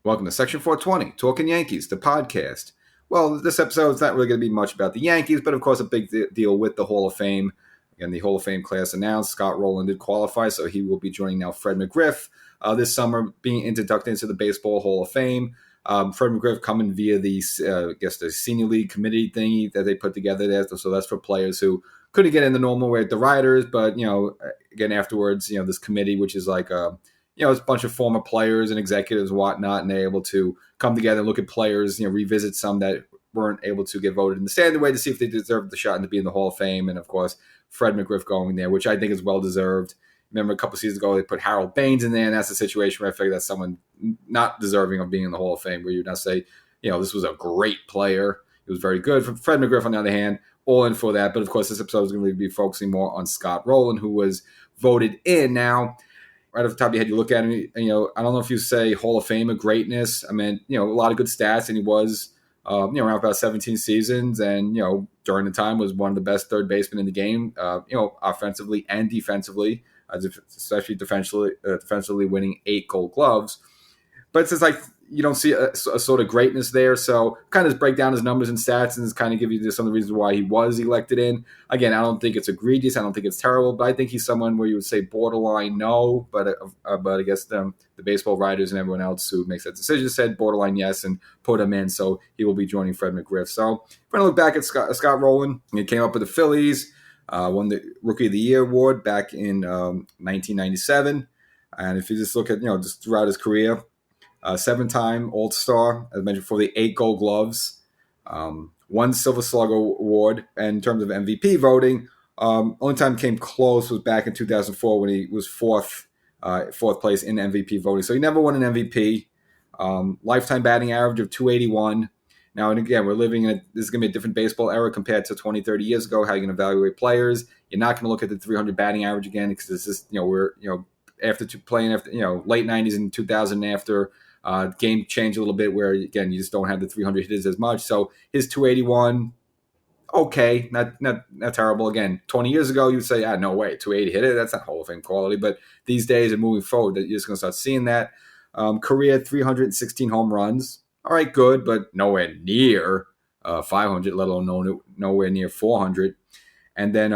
Welcome to Section 420, Talkin Yankees, the podcast. Well, this episode is not really going to be much about the Yankees, but of course a big deal with the Hall of Fame. Again, the Hall of Fame class announced. Scott Rolen did qualify, so he will be joining now Fred McGriff this summer, being inducted into the Baseball Hall of Fame. Fred McGriff coming via the senior league committee thingy that they put together there. So that's for players who couldn't get in the normal way at the Riders, but again afterwards, this committee, which is like it's a bunch of former players and executives and whatnot, and they're able to come together and look at players, revisit some that weren't able to get voted in the standard way to see if they deserved the shot to be in the Hall of Fame. And of course, Fred McGriff going there, which I think is well deserved. Remember a couple seasons ago, they put Harold Baines in there, and that's a situation where I figure that's someone not deserving of being in the Hall of Fame, where you now say, this was a great player. He was very good. For Fred McGriff, on the other hand, all in for that. But of course, this episode is going to be focusing more on Scott Rolen, who was voted in. Now, right off the top of your head, you look at him, I don't know if you say Hall of Fame of greatness. I mean, a lot of good stats, and he was, around about 17 seasons, and, during the time was one of the best third basemen in the game, offensively and defensively, especially defensively winning 8 Gold Gloves. But it's just like you don't see a sort of greatness there. So kind of just break down his numbers and stats and just kind of give you some of the reasons why he was elected in. Again, I don't think it's egregious. I don't think it's terrible. But I think he's someone where you would say borderline no. But I guess the baseball writers and everyone else who makes that decision said borderline yes and put him in. So he will be joining Fred McGriff. So if we're going to look back at Scott Rolen, he came up with the Phillies, won the Rookie of the Year award back in 1997. And if you just look at, just throughout his career, 7-time All-Star, as mentioned before, the 8 Gold Gloves, 1 Silver Slug Award, and in terms of MVP voting, only time came close was back in 2004 when he was fourth place in MVP voting. So he never won an MVP. Lifetime batting average of 281. Now, and again, we're living in this is going to be a different baseball era compared to 20, 30 years ago, how you're going to evaluate players. You're not going to look at the 300 batting average again because this is, we're, after playing after, late 90s and 2000 after, game changed a little bit where, again, you just don't have the 300 hitters as much. So his 281, okay, not terrible. Again, 20 years ago, you'd say, no way, 280 hitter, that's not Hall of Fame quality. But these days and moving forward, you're just going to start seeing that. Career 316 home runs. All right, good, but nowhere near 500, let alone nowhere near 400. And then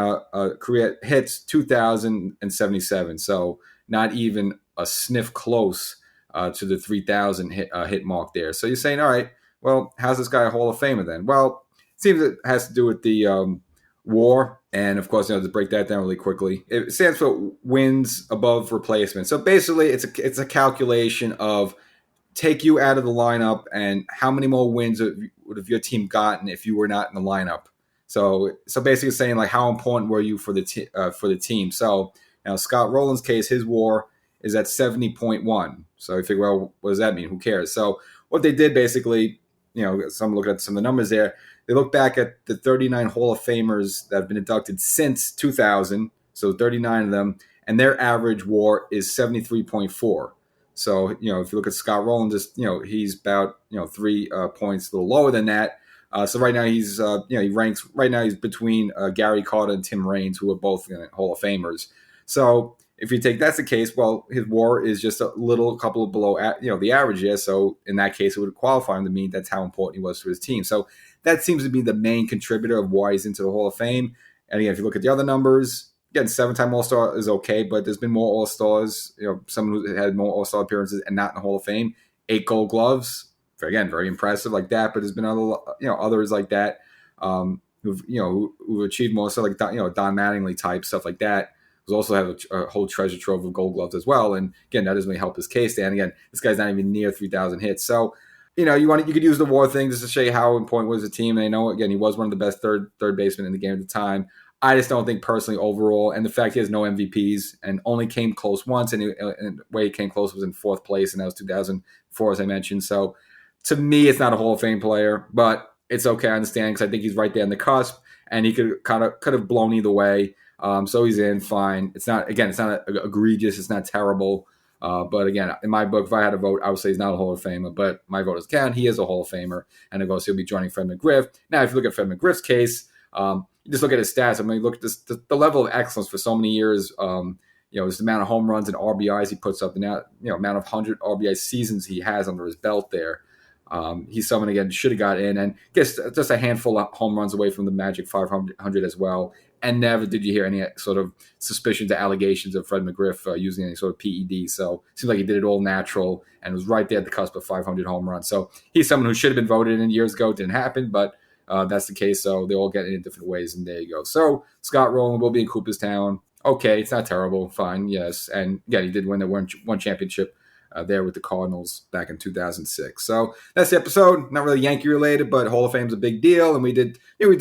career hits 2,077. So not even a sniff close to the 3,000 hit mark there. So you're saying, all right, well, how's this guy a Hall of Famer then? Well, it seems it has to do with the WAR. And, of course, to break that down really quickly, it stands for wins above replacement. So basically it's a calculation of take you out of the lineup and how many more wins would have your team gotten if you were not in the lineup. So basically saying, like, how important were you for the team? So now Scott Rolen's case, his WAR is at 70.1. So you figure, well, what does that mean? Who cares? So what they did basically, some look at some of the numbers there. They look back at the 39 Hall of Famers that have been inducted since 2000. So 39 of them, and their average WAR is 73.4. So, if you look at Scott Rolen, just, he's about, 3 points a little lower than that. So right now he's, he ranks, right now he's between Gary Carter and Tim Raines, who are both Hall of Famers. So if you take that's the case, well, his WAR is just a couple below, the average is. So in that case, it would qualify him to mean that's how important he was to his team. So that seems to be the main contributor of why he's into the Hall of Fame. And again, if you look at the other numbers, again, 7-time All-Star is okay, but there's been more All-Stars, someone who had more All-Star appearances and not in the Hall of Fame. 8 Gold Gloves, again, very impressive like that. But there's been other, others like that who've achieved more. So like, Don Mattingly type stuff like that. Who also have a whole treasure trove of Gold Gloves as well. And again, that doesn't really help his case. And again, this guy's not even near 3,000 hits. So, you could use the WAR thing just to show you how important was the team. And I know, again, he was one of the best third basemen in the game at the time. I just don't think personally overall, and the fact he has no MVPs and only came close once, and the way he came close was in 4th place, and that was 2004, as I mentioned. So to me, it's not a Hall of Fame player, but it's okay. I understand because I think he's right there on the cusp, and he could have blown either way. So he's in, fine. It's not egregious. It's not terrible. But again, in my book, if I had to vote, I would say he's not a Hall of Famer, but my voters count. He is a Hall of Famer, and of course, he'll be joining Fred McGriff. Now, if you look at Fred McGriff's case, you just look at his stats. I mean, look at the level of excellence for so many years. His amount of home runs and RBIs he puts up, the now, amount of 100 RBI seasons he has under his belt there. He's someone, again, should have got in, and guess just a handful of home runs away from the magic 500 as well. And never did you hear any sort of suspicions or allegations of Fred McGriff using any sort of PED. So it seems like he did it all natural and was right there at the cusp of 500 home runs. So he's someone who should have been voted in years ago. It didn't happen, but that's the case. So they all get it in different ways, and there you go. So Scott Rolen will be in Cooperstown. Okay, it's not terrible. Fine, yes. And yeah, he did win the one championship there with the Cardinals back in 2006. So that's the episode. Not really Yankee related, but Hall of Fame's a big deal. And we did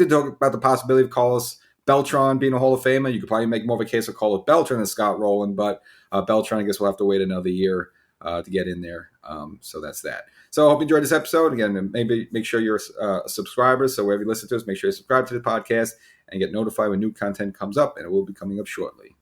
talk about the possibility of Carlos Beltran being a Hall of Famer. You could probably make more of a case of Carlos Beltran than Scott Rolen, but Beltran, I guess we'll have to wait another year to get in there. So that's that. So I hope you enjoyed this episode. Again, maybe make sure you're a subscriber. So wherever you listen to us, make sure you subscribe to the podcast and get notified when new content comes up, and it will be coming up shortly.